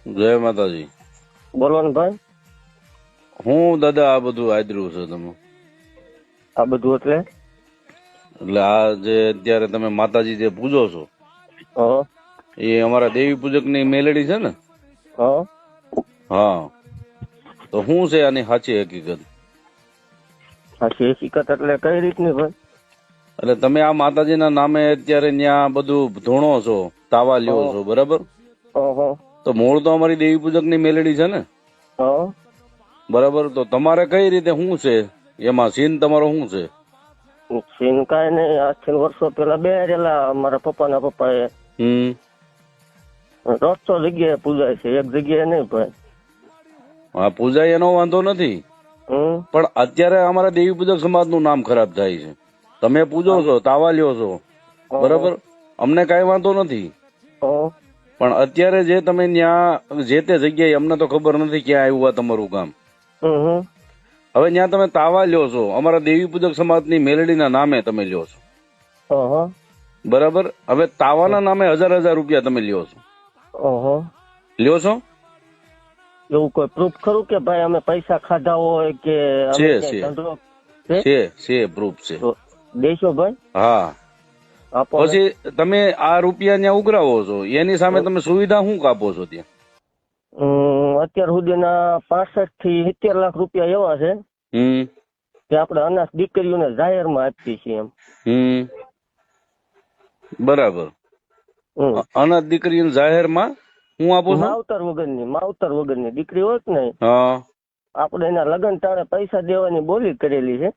જય માતાજી. બોલો ને ભાઈ. હું દાદા આ બધું આદર્યું છે તમે? આ બધું એટલે આ જે અત્યારે તમે માતાજી જે પૂજો છો હા એ અમારા દેવી પૂજક ની મેલેડી છે ને? હા હા, તો શું છે આની સાચી હકીકત? સાચી હકીકત એટલે કઈ રીતની ભાઈ? એટલે તમે આ માતાજીના નામે અત્યારે ત્યાં બધું ધોણો છો, તાવા લ્યો છો, બરાબર? હા તો મૂળ તો અમારી દેવી પૂજક ની મેલેડી છે ને, હા બરાબર? તો તમારે કઈ રીતે શું છે એમાં? સીન તમારો શું છે? સીન કાંઈ નહીં, આજથી વર્ષો પેલા બે રેલા મારા પપ્પાના પપ્પાએ રોજ તો જગ્યાએ પૂજાય છે, એક જગ્યાએ નહીં ભાઈ. હા, પૂજા એનો વાંધો નથી, હમ પણ અત્યારે અમારા દેવી પૂજક સમાજ નું નામ ખરાબ થાય છે. તમે પૂજો છો, તાવા લ્યો છો, બરાબર, અમને કઈ વાંધો નથી, પણ અત્યારે જે તમે ત્યાં જે તે જગ્યાએ, અમને તો ખબર નથી ક્યાં આવ્યું આ તમારું કામ. હવે ત્યાં તમે તાવા લ્યો છો, અમારા દેવી પૂજક સમાજની મેલડીના નામે તમે લ્યો છો, બરાબર? હવે તાવાના નામે 1000 રૂપિયા તમે લ્યો છો, લ્યો છો? એવું કોઈ પ્રૂફ ખરું કે ભાઈ અમે પૈસા ખાધા હોય કે અમે ક્યાંય ધંધો છે પ્રૂફ છે. દેશો ભાઈ? હા. પછી તમે આ રૂપિયા ત્યાં ઉઘરાવો છો, એની સામે તમે સુવિધા શું કાપો છો ત્યાં? અત્યાર સુધીના 65 થી 70 લાખ રૂપિયા એવા છે કે આપણે અનાથ દીકરીઓને જાહેરમાં આપીએ છીએ એમ. બરાબર. અનાથ દીકરીઓને જાહેરમાં હું આપું છું? માવતર વગરની દીકરી હોત ને, આપણે એના લગ્ન ટાણે પૈસા દેવાની બોલી કરેલી છે,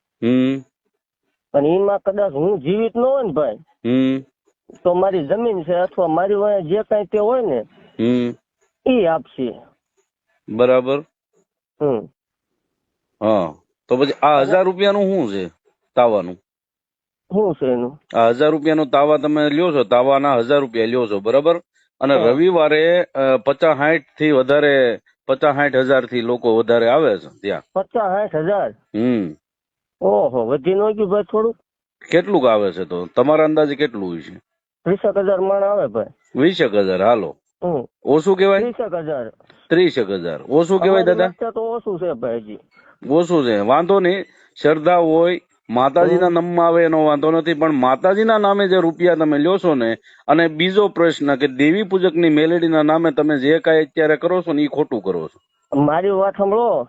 અને એમાં કદાચ હું જીવિત ન હોય ને ભાઈ, તો મારી જમીન છે અથવા મારી વાંહે જે કઈ તે હોય ને એ આપશે. બરાબર. હા, તો પછી આ 1000 રૂપિયાનું શું છે તાવાનું? શું છે એનું? આ 1000 રૂપિયાનું તાવા તમે લ્યો છો, તાવાના 1000 રૂપિયા લ્યો છો, બરાબર? અને રવિવારે 50-60 થી વધારે, 50-60 હજાર થી લોકો વધારે આવે છે ત્યાં. 50-60 હજાર? ઓહો, વધી ન ગયું ભાઈ થોડું? કેટલુંક આવે છે તો તમારા અંદાજે કેટલું હોય છે? 30,000 માણ આવે ભાઈ. 20,000? હાલો, ઓછું કેવાય? 30,000. 30,000 ઓછું કેવાય દાદા? તો ઓછું છે ભાઈ, હજી ઓછું છે. વાંધો નહીં, શ્રદ્ધા હોય, માતાજીના નામમાં આવે એનો વાંધો નથી, પણ માતાજીના નામે જે રૂપિયા તમે લ્યો છો ને, અને બીજો પ્રશ્ન કે દેવી પૂજકની મેલેડીના નામે તમે જે કાંઈ અત્યારે કરો છો ને એ ખોટું કરો છો. મારી વાત સાંભળો.